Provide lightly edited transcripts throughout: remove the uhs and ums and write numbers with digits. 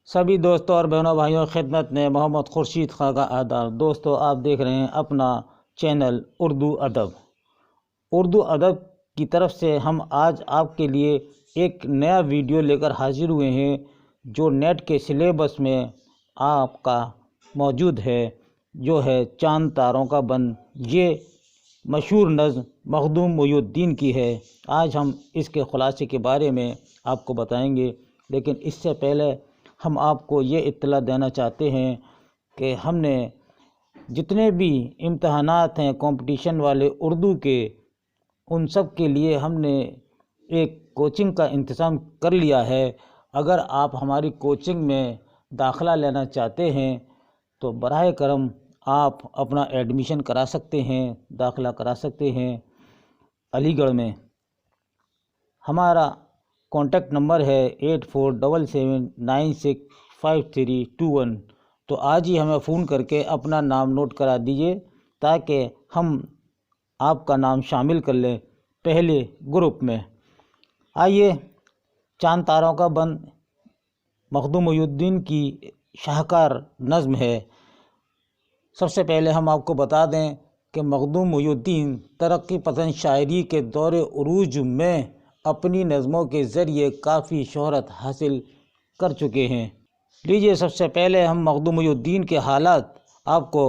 سبھی دوستوں اور بہنوں بھائیوں خدمت میں محمد خورشید خاں کا آداب۔ دوستوں آپ دیکھ رہے ہیں اپنا چینل اردو ادب۔ اردو ادب کی طرف سے ہم آج آپ کے لیے ایک نیا ویڈیو لے کر حاضر ہوئے ہیں جو نیٹ کے سلیبس میں آپ کا موجود ہے، جو ہے چاند تاروں کا بند۔ یہ مشہور نظم مخدوم محی الدین کی ہے۔ آج ہم اس کے خلاصے کے بارے میں آپ کو بتائیں گے، لیکن اس سے پہلے ہم آپ کو یہ اطلاع دینا چاہتے ہیں کہ ہم نے جتنے بھی امتحانات ہیں کمپٹیشن والے اردو کے، ان سب کے لیے ہم نے ایک کوچنگ کا انتظام کر لیا ہے۔ اگر آپ ہماری کوچنگ میں داخلہ لینا چاہتے ہیں تو براہ کرم آپ اپنا ایڈمیشن کرا سکتے ہیں، داخلہ کرا سکتے ہیں علی گڑھ میں۔ ہمارا کانٹیکٹ نمبر ہے 8477965321۔ تو آج ہی ہمیں فون کر کے اپنا نام نوٹ کرا دیجئے تاکہ ہم آپ کا نام شامل کر لیں پہلے گروپ میں۔ آئیے، چاند تاروں کا بند مخدوم محی الدین کی شاہکار نظم ہے۔ سب سے پہلے ہم آپ کو بتا دیں کہ مخدوم محی الدین ترقی پسند شاعری کے دور عروج میں اپنی نظموں کے ذریعے کافی شہرت حاصل کر چکے ہیں۔ لیجئے سب سے پہلے ہم مخدوم محی الدین کے حالات آپ کو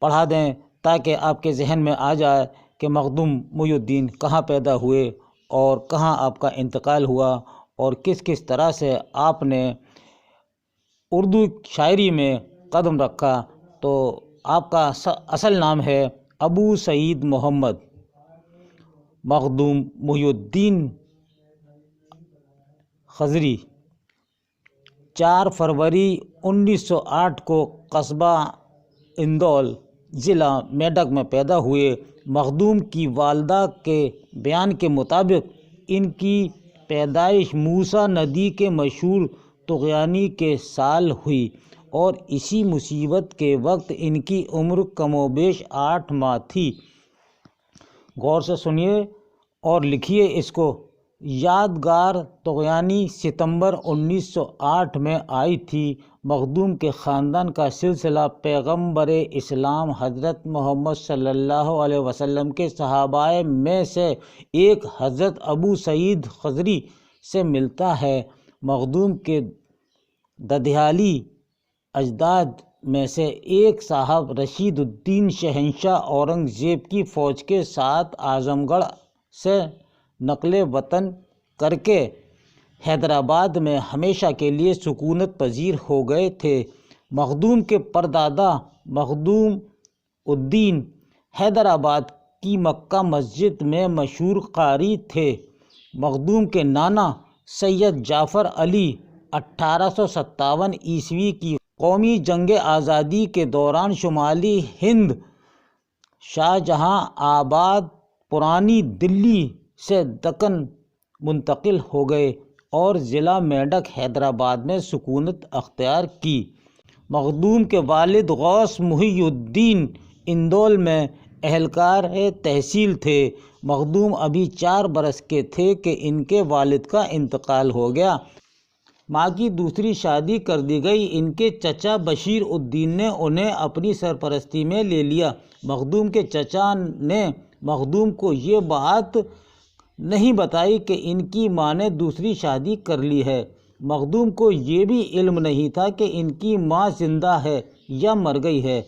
پڑھا دیں تاکہ آپ کے ذہن میں آ جائے کہ مخدوم محی الدین کہاں پیدا ہوئے اور کہاں آپ کا انتقال ہوا اور کس کس طرح سے آپ نے اردو شاعری میں قدم رکھا۔ تو آپ کا اصل نام ہے ابو سعید محمد مخدوم محی الدین خضری۔ 4 فروری 1908 کو قصبہ اندول ضلع میڈک میں پیدا ہوئے۔ مخدوم کی والدہ کے بیان کے مطابق ان کی پیدائش موسیٰ ندی کے مشہور طغیانی کے سال ہوئی اور اسی مصیبت کے وقت ان کی عمر کم و بیش 8 ماہ تھی۔ غور سے سنیے اور لکھیے اس کو۔ یادگار طغیانی ستمبر 1908 میں آئی تھی۔ مخدوم کے خاندان کا سلسلہ پیغمبر اسلام حضرت محمد صلی اللہ علیہ وسلم کے صحابہ میں سے ایک حضرت ابو سعید خضری سے ملتا ہے۔ مخدوم کے ددھیالی اجداد میں سے ایک صاحب رشید الدین شہنشاہ اورنگ زیب کی فوج کے ساتھ اعظم گڑھ سے نقل وطن کر کے حیدرآباد میں ہمیشہ کے لیے سکونت پذیر ہو گئے تھے۔ مخدوم کے پردادا مخدوم الدین حیدرآباد کی مکہ مسجد میں مشہور قاری تھے۔ مخدوم کے نانا سید جعفر علی 1857 عیسوی کی قومی جنگ آزادی کے دوران شمالی ہند شاہجہاں آباد پرانی دلی سے دکن منتقل ہو گئے اور ضلع میڈک حیدرآباد میں سکونت اختیار کی۔ مخدوم کے والد غوث محی الدین اندول میں اہلکار تحصیل تھے۔ مخدوم ابھی 4 برس کے تھے کہ ان کے والد کا انتقال ہو گیا۔ ماں کی دوسری شادی کر دی گئی۔ ان کے چچا بشیر الدین نے انہیں اپنی سرپرستی میں لے لیا۔ مخدوم کے چچا نے مخدوم کو یہ بات نہیں بتائی کہ ان کی ماں نے دوسری شادی کر لی ہے۔ مخدوم کو یہ بھی علم نہیں تھا کہ ان کی ماں زندہ ہے یا مر گئی ہے۔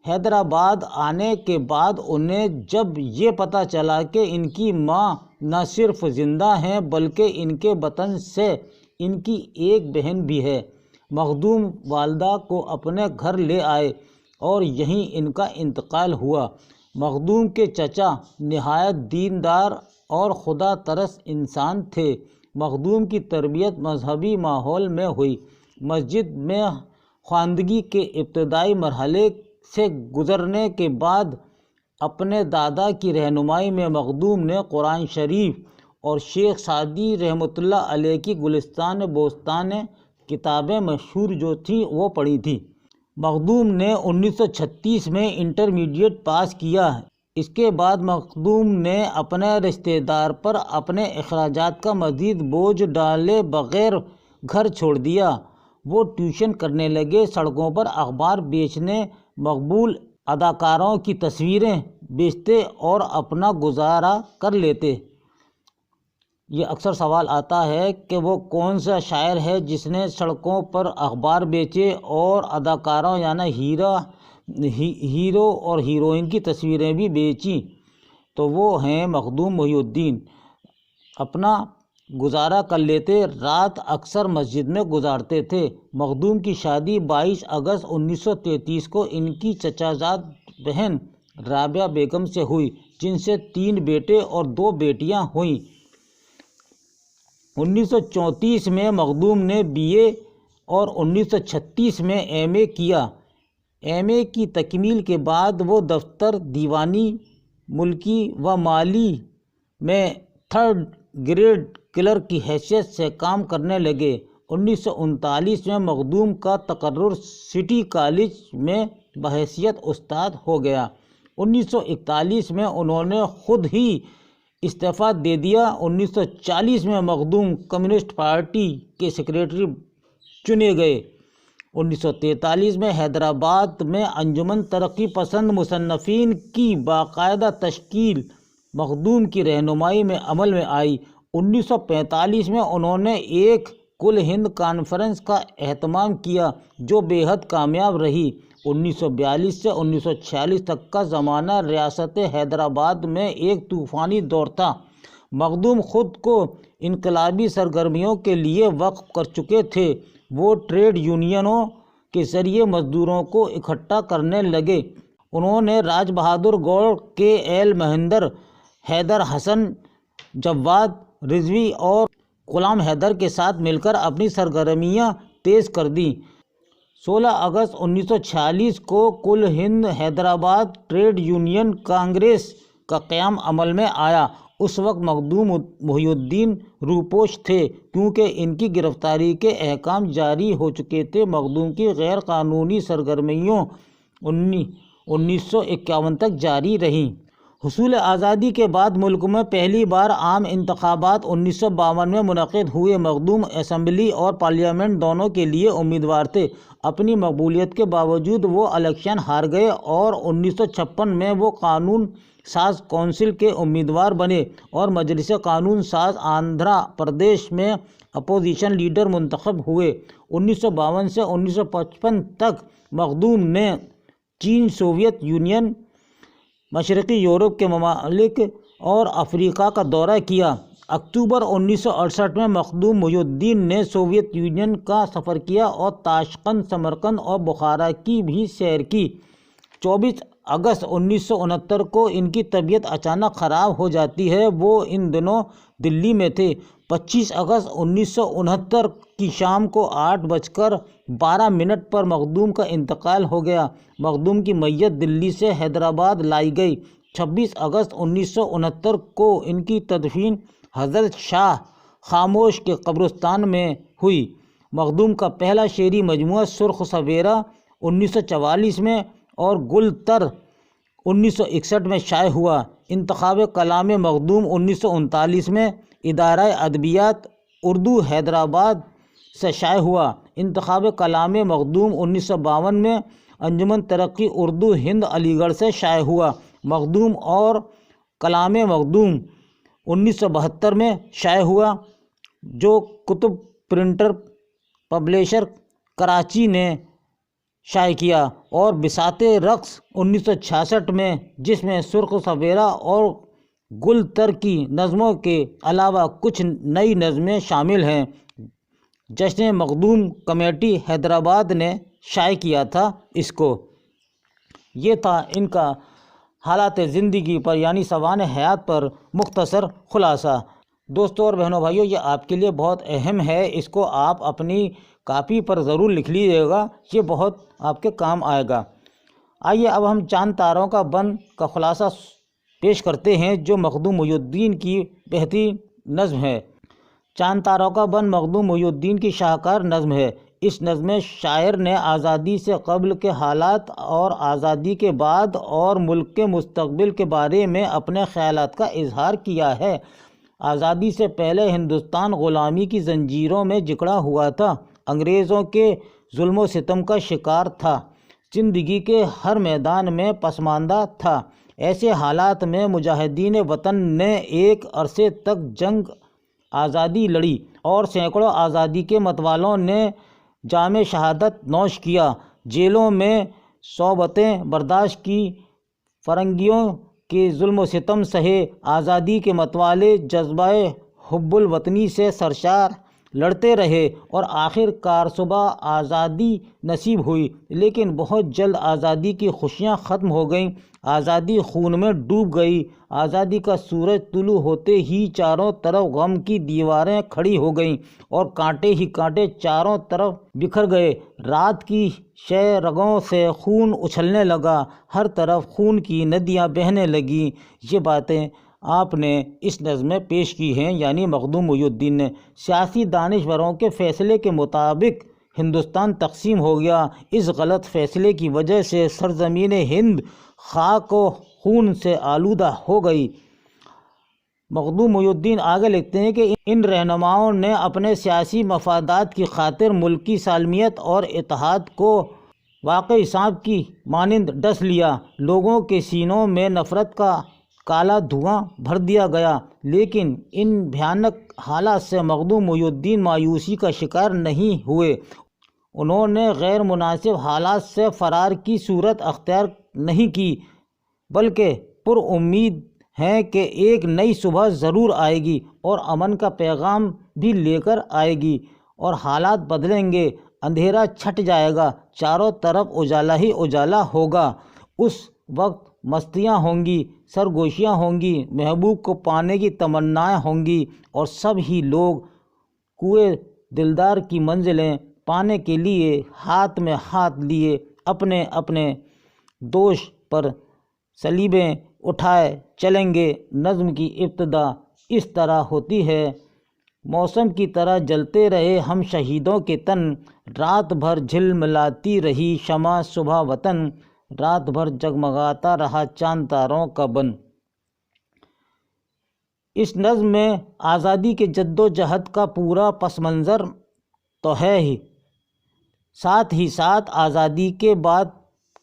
حیدرآباد آنے کے بعد انہیں جب یہ پتہ چلا کہ ان کی ماں نہ صرف زندہ ہیں بلکہ ان کے بطن سے ان کی ایک بہن بھی ہے، مخدوم والدہ کو اپنے گھر لے آئے اور یہیں ان کا انتقال ہوا۔ مخدوم کے چچا نہایت دیندار اور خدا ترس انسان تھے۔ مخدوم کی تربیت مذہبی ماحول میں ہوئی۔ مسجد میں خواندگی کے ابتدائی مرحلے سے گزرنے کے بعد اپنے دادا کی رہنمائی میں مخدوم نے قرآن شریف اور شیخ سعدی رحمۃ اللہ علیہ کی گلستان بوستان کتابیں مشہور جو تھیں وہ پڑھی تھیں۔ مخدوم نے 1936 میں انٹرمیڈیٹ پاس کیا۔ اس کے بعد مخدوم نے اپنے رشتہ دار پر اپنے اخراجات کا مزید بوجھ ڈالے بغیر گھر چھوڑ دیا وہ ٹیوشن کرنے لگے، سڑکوں پر اخبار بیچنے، مقبول اداکاروں کی تصویریں بیچتے اور اپنا گزارا کر لیتے۔ یہ اکثر سوال آتا ہے کہ وہ کون سا شاعر ہے جس نے سڑکوں پر اخبار بیچے اور اداکاروں یعنی ہیرو اور ہیروئن کی تصویریں بھی بیچیں؟ تو وہ ہیں مخدوم محی الدین۔ اپنا گزارا کر لیتے، رات اکثر مسجد میں گزارتے تھے۔ مخدوم کی شادی 22 اگست 1933 کو ان کی چچا زاد بہن رابعہ بیگم سے ہوئی، جن سے 3 بیٹے اور 2 بیٹیاں ہوئیں۔ 1934 میں مخدوم نے BA اور 1936 میں MA کیا۔ MA کی تکمیل کے بعد وہ دفتر دیوانی، ملکی و مالی میں 3rd گریڈ کلرک کی حیثیت سے کام کرنے لگے۔ 1939 میں مخدوم کا تقرر سٹی کالج میں بحیثیت استاد ہو گیا۔ 1941 میں انہوں نے خود ہی استعفیٰ دے دیا۔ 1940 میں مخدوم کمیونسٹ پارٹی کے سیکریٹری چنے گئے۔ 1943 میں حیدرآباد میں انجمن ترقی پسند مصنفین کی باقاعدہ تشکیل مخدوم کی رہنمائی میں عمل میں آئی۔ 1945 میں انہوں نے ایک کل ہند کانفرنس کا اہتمام کیا جو بے حد کامیاب رہی۔ 1942 سے 1946 تک کا زمانہ ریاست حیدرآباد میں ایک طوفانی دور تھا۔ مخدوم خود کو انقلابی سرگرمیوں کے لیے وقف کر چکے تھے۔ وہ ٹریڈ یونینوں کے ذریعے مزدوروں کو اکٹھا کرنے لگے۔ انہوں نے راج بہادر گوڑ، KL مہندر، حیدر حسن، جواد رضوی اور غلام حیدر کے ساتھ مل کر اپنی سرگرمیاں تیز کر دیں۔ 16 اگست 1946 کو کل ہند حیدرآباد ٹریڈ یونین کانگریس کا قیام عمل میں آیا۔ اس وقت مخدوم محی الدین روپوش تھے کیونکہ ان کی گرفتاری کے احکام جاری ہو چکے تھے۔ مخدوم کی غیر قانونی سرگرمیوں 1951 تک جاری رہیں۔ حصول آزادی کے بعد ملک میں پہلی بار عام انتخابات 1952 میں منعقد ہوئے۔ مخدوم اسمبلی اور پارلیمنٹ دونوں کے لیے امیدوار تھے۔ اپنی مقبولیت کے باوجود وہ الیکشن ہار گئے اور 1956 میں وہ قانون ساز کونسل کے امیدوار بنے اور مجلس قانون ساز آندھرا پردیش میں اپوزیشن لیڈر منتخب ہوئے۔ 1952 سے 1955 تک مخدوم نے چین، سوویت یونین، مشرقی یورپ کے ممالک اور افریقہ کا دورہ کیا۔ اکتوبر 1968 میں مخدوم محی الدین نے سوویت یونین کا سفر کیا اور تاشقند، سمرقند اور بخارا کی بھی سیر کی۔ 24 اگست 1969 کو ان کی طبیعت اچانک خراب ہو جاتی ہے۔ وہ ان دنوں دلی میں تھے۔ 25 اگست 1969 کی شام کو 8:12 پر مخدوم کا انتقال ہو گیا۔ مخدوم کی میت دلی سے حیدرآباد لائی گئی۔ 26 اگست 1969 کو ان کی تدفین حضرت شاہ خاموش کے قبرستان میں ہوئی۔ مخدوم کا پہلا شعری مجموعہ سرخ سویرا 1944 میں اور گل تر 1961 میں شائع ہوا۔ انتخاب کلام مخدوم 1939 میں ادارہ ادبیات اردو حیدرآباد سے شائع ہوا۔ انتخاب کلام مخدوم 1952 میں انجمن ترقی اردو ہند علی گڑھ سے شائع ہوا۔ مخدوم اور کلام مخدوم 1972 میں شائع ہوا جو کتب پرنٹر پبلیشر کراچی نے شائع کیا، اور بساط رقص 1966 میں جس میں سرخ سویرا اور گل تر کی نظموں کے علاوہ کچھ نئی نظمیں شامل ہیں، جشن مخدوم کمیٹی حیدرآباد نے شائع کیا تھا اس کو۔ یہ تھا ان کا حالات زندگی پر یعنی سوانح حیات پر مختصر خلاصہ۔ دوستوں اور بہنوں بھائیوں، یہ آپ کے لیے بہت اہم ہے، اس کو آپ اپنی کاپی پر ضرور لکھ لیجیے گا، یہ بہت آپ کے کام آئے گا۔ آئیے اب ہم چاند تاروں کا بن کا خلاصہ پیش کرتے ہیں جو مخدوم محی الدین کی بہترین نظم ہے۔ چاند تاروں کا بن مخدوم محی الدین کی شاہکار نظم ہے۔ اس نظم میں شاعر نے آزادی سے قبل کے حالات اور آزادی کے بعد اور ملک کے مستقبل کے بارے میں اپنے خیالات کا اظہار کیا ہے۔ آزادی سے پہلے ہندوستان غلامی کی زنجیروں میں جکڑا ہوا تھا۔ انگریزوں کے ظلم و ستم کا شکار تھا، زندگی کے ہر میدان میں پسماندہ تھا۔ ایسے حالات میں مجاہدین وطن نے ایک عرصے تک جنگ آزادی لڑی اور سینکڑوں آزادی کے متوالوں نے جام شہادت نوش کیا، جیلوں میں صعوبتیں برداشت کی، فرنگیوں کے ظلم و ستم سہے۔ آزادی کے متوالے جذبہ حب الوطنی سے سرشار لڑتے رہے اور آخر کار صبح آزادی نصیب ہوئی، لیکن بہت جلد آزادی کی خوشیاں ختم ہو گئیں، آزادی خون میں ڈوب گئی۔ آزادی کا سورج طلوع ہوتے ہی چاروں طرف غم کی دیواریں کھڑی ہو گئیں اور کانٹے ہی کانٹے چاروں طرف بکھر گئے۔ رات کی شہ رگوں سے خون اچھلنے لگا، ہر طرف خون کی ندیاں بہنے لگیں۔ یہ باتیں آپ نے اس نظم میں پیش کی ہیں، یعنی مخدوم محی الدین نے۔ سیاسی دانشوروں کے فیصلے کے مطابق ہندوستان تقسیم ہو گیا۔ اس غلط فیصلے کی وجہ سے سرزمین ہند خاک و خون سے آلودہ ہو گئی۔ مخدوم محی الدین آگے لکھتے ہیں کہ ان رہنماؤں نے اپنے سیاسی مفادات کی خاطر ملکی سالمیت اور اتحاد کو واقعی سانپ کی مانند ڈس لیا۔ لوگوں کے سینوں میں نفرت کا کالا دھواں بھر دیا گیا، لیکن ان بھیانک حالات سے مخدوم محی الدین مایوسی کا شکار نہیں ہوئے۔ انہوں نے غیر مناسب حالات سے فرار کی صورت اختیار نہیں کی، بلکہ پر امید ہیں کہ ایک نئی صبح ضرور آئے گی اور امن کا پیغام بھی لے کر آئے گی اور حالات بدلیں گے، اندھیرا چھٹ جائے گا، چاروں طرف اجالا ہی اجالا ہوگا۔ اس وقت مستیاں ہوں گی، سرگوشیاں ہوں گی، محبوب کو پانے کی تمنائیں ہوں گی اور سب ہی لوگ کوئے دلدار کی منزلیں پانے کے لیے ہاتھ میں ہاتھ لیے اپنے اپنے دوش پر صلیبیں اٹھائے چلیں گے۔ نظم کی ابتدا اس طرح ہوتی ہے: موسم کی طرح جلتے رہے ہم شہیدوں کے تن، رات بھر جھلملاتی رہی شمع صبح وطن، رات بھر جگمگاتا رہا چاند تاروں کا بن۔ اس نظم میں آزادی کے جد و جہد کا پورا پس منظر تو ہے ہی، ساتھ ہی ساتھ آزادی کے بعد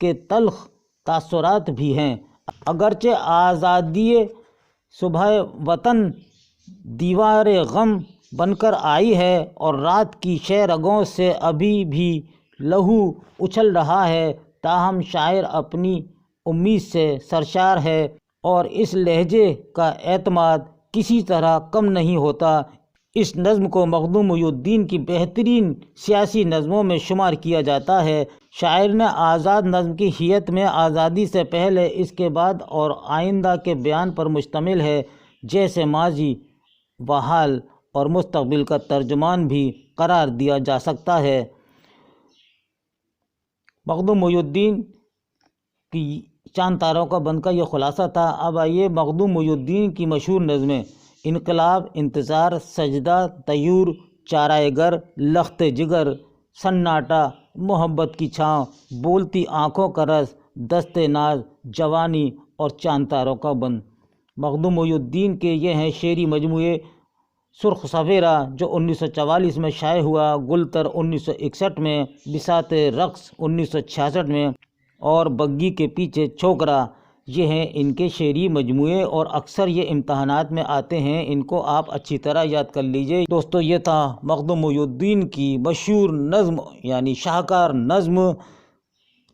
کے تلخ تاثرات بھی ہیں۔ اگرچہ آزادی صبح وطن دیوار غم بن کر آئی ہے اور رات کی شہ رگوں سے ابھی بھی لہو اچھل رہا ہے، تاہم شاعر اپنی امید سے سرشار ہے اور اس لہجے کا اعتماد کسی طرح کم نہیں ہوتا۔ اس نظم کو مخدوم محی الدین کی بہترین سیاسی نظموں میں شمار کیا جاتا ہے۔ شاعر نے آزاد نظم کی حیت میں آزادی سے پہلے، اس کے بعد اور آئندہ کے بیان پر مشتمل ہے، جسے ماضی و حال اور مستقبل کا ترجمان بھی قرار دیا جا سکتا ہے۔ مخدوم محی الدین کی چاند تاروں کا بن کا یہ خلاصہ تھا۔ اب آئیے مخدوم محی الدین کی مشہور نظمیں: انقلاب، انتظار، سجدہ، طیور، چارہ گر، لخت جگر، سناٹا، محبت کی چھاؤں، بولتی آنکھوں کا رس، دست ناز، جوانی اور چاند تاروں کا بن۔ مخدوم محی الدین کے یہ ہیں شعری مجموعے: سرخ سفیرہ جو 1944 میں شائع ہوا، گلتر 1961 میں، بساط رقص 1966 میں اور بگی کے پیچھے چھوکرا۔ یہ ہیں ان کے شعری مجموعے اور اکثر یہ امتحانات میں آتے ہیں، ان کو آپ اچھی طرح یاد کر لیجئے۔ دوستو، یہ تھا مخدوم محی الدین کی مشہور نظم یعنی شاہکار نظم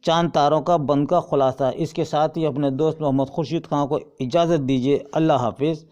چاند تاروں کا بن کا خلاصہ۔ اس کے ساتھ ہی اپنے دوست محمد خورشید خان کو اجازت دیجیے۔ اللہ حافظ۔